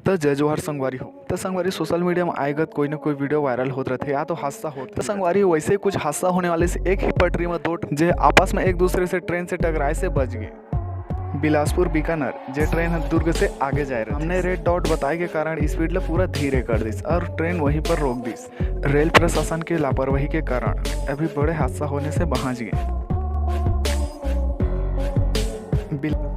तो जय जोहार संगवारी हो। तो संगवारी सोशल मीडिया में आएगत कोई ना कोई वीडियो वायरल होते रहते या तो हादसा होता। तो संगवारी वैसे ही कुछ हादसा होने वाले से एक ही पटरी में दो जे आपस में एक दूसरे से ट्रेन से टकराए से बच गए। बिलासपुर बीकानेर जे ट्रेन दुर्ग से आगे जा रही। हमने रेड डॉट बताए के कारण स्पीड ले पूरा धीरे कर दी और ट्रेन वहीं पर रोक दी। रेल प्रशासन की लापरवाही के कारण अभी बड़े हादसा होने से बच गए।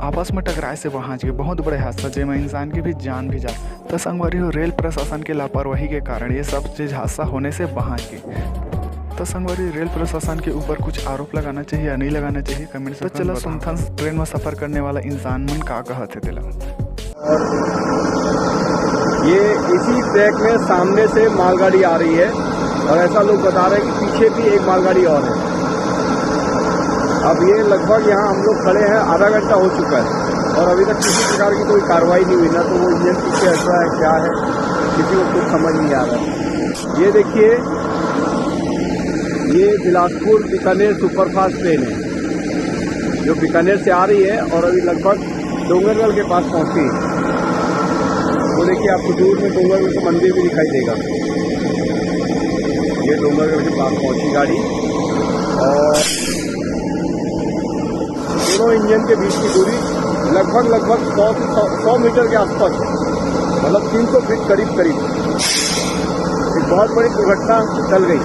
आपस में टकराए से पहुंच गए बहुत बड़े हादसा जिसमें इंसान की भी जान भी जा। तो संगवारी हो रेल प्रशासन के लापरवाही के कारण ये सब चीज हादसा होने से बच गई। तो संगवारी रेल प्रशासन के ऊपर कुछ आरोप लगाना चाहिए या नहीं लगाना चाहिए कमेंट से। तो चलो सुनथन ट्रेन में सफर करने वाला इंसान मन का कहते दिला। ये इसी ट्रैक में सामने से मालगाड़ी आ रही है और ऐसा लोग बता रहे हैं कि पीछे भी एक मालगाड़ी और है। अब ये लगभग यहाँ हम लोग खड़े हैं, आधा घंटा हो चुका है और अभी तक किसी प्रकार की कोई कार्रवाई नहीं हुई। ना तो वो इंजन पीछे हट रहा है, क्या है किसी को कुछ समझ नहीं आ रहा है। ये देखिए, ये बिलासपुर बीकानेर सुपरफास्ट ट्रेन है जो बीकानेर से आ रही है और अभी लगभग डोंगरगढ़ के पास पहुँची है। तो देखिए आपको दूर में डोंगरगढ़ का मंदिर भी दिखाई देगा। ये डोंगरगढ़ के पास पहुँची गाड़ी और दोनों इंजन के बीच की दूरी लगभग 100 मीटर के आसपास है, मतलब 300 फीट करीब। एक बहुत बड़ी दुर्घटना टल गई।